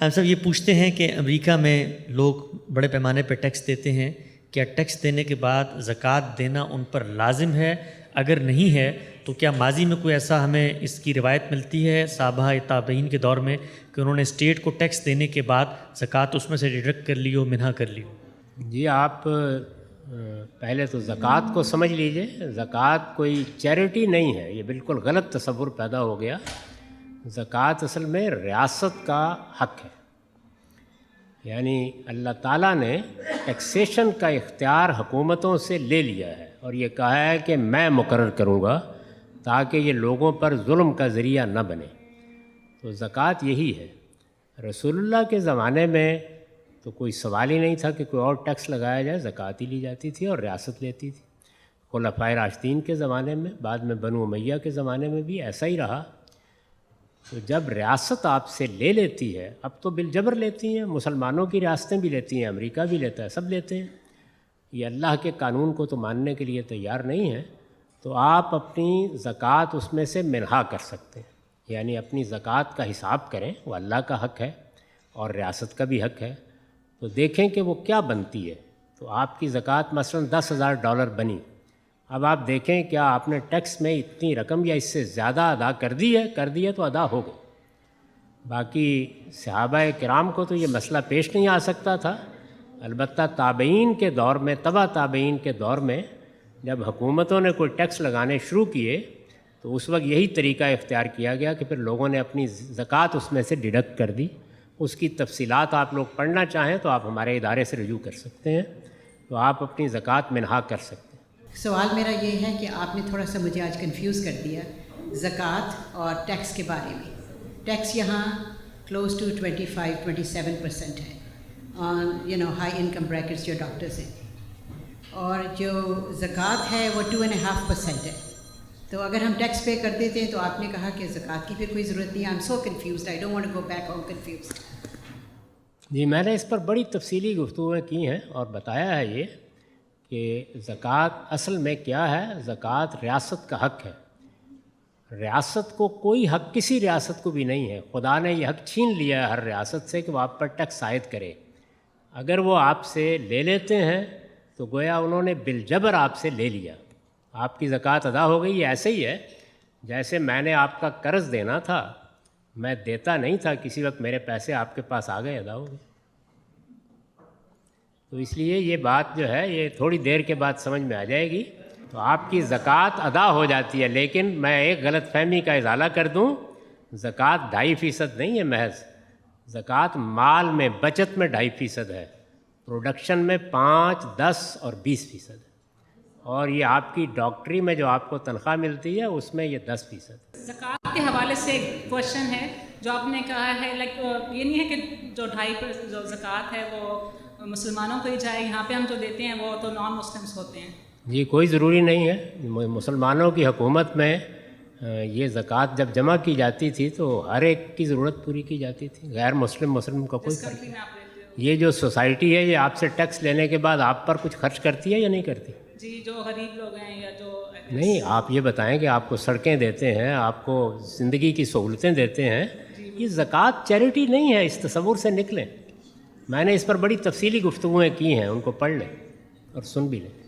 ہم سب یہ پوچھتے ہیں کہ امریکہ میں لوگ بڑے پیمانے پہ ٹیکس دیتے ہیں، کیا ٹیکس دینے کے بعد زکوٰۃ دینا ان پر لازم ہے؟ اگر نہیں ہے تو کیا ماضی میں کوئی ایسا ہمیں اس کی روایت ملتی ہے صحابہ تابعین کے دور میں کہ انہوں نے اسٹیٹ کو ٹیکس دینے کے بعد زکوٰۃ اس میں سے ڈیڈکٹ کر لی ہو، منہا کر لی ہو؟ جی، آپ پہلے تو زکوٰۃ کو سمجھ لیجئے. زکوٰۃ کوئی چیریٹی نہیں ہے، یہ بالکل غلط تصور پیدا ہو گیا. زکوٰۃ اصل میں ریاست کا حق ہے، یعنی اللہ تعالیٰ نے ٹیکسیشن کا اختیار حکومتوں سے لے لیا ہے اور یہ کہا ہے کہ میں مقرر کروں گا تاکہ یہ لوگوں پر ظلم کا ذریعہ نہ بنے. تو زکوٰۃ یہی ہے. رسول اللہ کے زمانے میں تو کوئی سوال ہی نہیں تھا کہ کوئی اور ٹیکس لگایا جائے، زکوٰۃ ہی لی جاتی تھی اور ریاست لیتی تھی. خلفائے راشدین کے زمانے میں، بعد میں بنو امیہ کے زمانے میں بھی ایسا ہی رہا. تو جب ریاست آپ سے لے لیتی ہے، اب تو بالجبر لیتی ہیں، مسلمانوں کی ریاستیں بھی لیتی ہیں، امریکہ بھی لیتا ہے، سب لیتے ہیں. یہ اللہ کے قانون کو تو ماننے کے لیے تیار نہیں ہے. تو آپ اپنی زکوٰۃ اس میں سے منہا کر سکتے ہیں، یعنی اپنی زکوٰۃ کا حساب کریں، وہ اللہ کا حق ہے اور ریاست کا بھی حق ہے. تو دیکھیں کہ وہ کیا بنتی ہے. تو آپ کی زکوٰۃ مثلاً $10,000 بنی. اب آپ دیکھیں کیا آپ نے ٹیکس میں اتنی رقم یا اس سے زیادہ ادا کر دی ہے تو ادا ہو گئی. باقی صحابہ کرام کو تو یہ مسئلہ پیش نہیں آ سکتا تھا. البتہ تابعین کے دور میں، تبع تابعین کے دور میں جب حکومتوں نے کوئی ٹیکس لگانے شروع کیے تو اس وقت یہی طریقہ اختیار کیا گیا کہ پھر لوگوں نے اپنی زکوٰۃ اس میں سے ڈیڈکٹ کر دی. اس کی تفصیلات آپ لوگ پڑھنا چاہیں تو آپ ہمارے ادارے سے رجوع کر سکتے ہیں، تو آپ اپنی زکوٰۃ منہا کر سکتے ہیں. سوال میرا یہ ہے کہ آپ نے تھوڑا سا مجھے آج کنفیوز کر دیا زکوٰۃ اور ٹیکس کے بارے میں. ٹیکس یہاں کلوز ٹو 25-27% ہے آن ہائی انکم بریکٹس جو ڈاکٹرز ہیں، اور جو زکوٰۃ ہے وہ 2.5% ہے. تو اگر ہم ٹیکس پے کر دیتے ہیں تو آپ نے کہا کہ زکوٰۃ کی پھر کوئی ضرورت نہیں. I am so confused, I don't want to go back home confused. جی، میں نے اس پر بڑی تفصیلی گفتگویں کی ہیں اور بتایا ہے یہ کہ زکوٰۃ اصل میں کیا ہے. زکوٰۃ ریاست کا حق ہے. ریاست کو کوئی حق کسی ریاست کو بھی نہیں ہے. خدا نے یہ حق چھین لیا ہے ہر ریاست سے کہ وہ آپ پر ٹیکس عائد کرے. اگر وہ آپ سے لے لیتے ہیں تو گویا انہوں نے بالجبر آپ سے لے لیا، آپ کی زکوٰۃ ادا ہو گئی. یہ ایسے ہی ہے جیسے میں نے آپ کا قرض دینا تھا، میں دیتا نہیں تھا، کسی وقت میرے پیسے آپ کے پاس آ گئے، ادا ہو گئے. تو اس لیے یہ بات جو ہے یہ تھوڑی دیر کے بعد سمجھ میں آ جائے گی. تو آپ کی زکوٰۃ ادا ہو جاتی ہے. لیکن میں ایک غلط فہمی کا ازالہ کر دوں، زکوٰۃ 2.5% نہیں ہے محض. زکوٰۃ مال میں، بچت میں 2.5% ہے، پروڈکشن میں 5, 10 اور 20% ہے، اور یہ آپ کی ڈاکٹری میں جو آپ کو تنخواہ ملتی ہے اس میں یہ 10%. زکوٰۃ کے حوالے سے ایک کوشچن ہے جو آپ نے کہا ہے، لائک یہ نہیں ہے کہ جو 2.5% جو زکوٰۃ ہے وہ مسلمانوں کو ہی جائے، یہاں پہ ہم جو دیتے ہیں وہ تو نان مسلمس ہوتے ہیں. جی، کوئی ضروری نہیں ہے. مسلمانوں کی حکومت میں یہ زکوٰۃ جب جمع کی جاتی تھی تو ہر ایک کی ضرورت پوری کی جاتی تھی، غیر مسلم کا کوئی فرق نہیں. یہ جو سوسائٹی ہے یہ آپ سے ٹیکس لینے کے بعد آپ پر کچھ خرچ کرتی ہے یا نہیں کرتی؟ جی، جو غریب لوگ ہیں یا جو نہیں، آپ یہ بتائیں کہ آپ کو سڑکیں دیتے ہیں، آپ کو زندگی کی سہولتیں دیتے ہیں، یہ زکوٰۃ چیریٹی نہیں ہے. اس تصور سے نکلیں. میں نے اس پر بڑی تفصیلی گفتگویں کی ہیں، ان کو پڑھ لیں اور سن بھی لیں.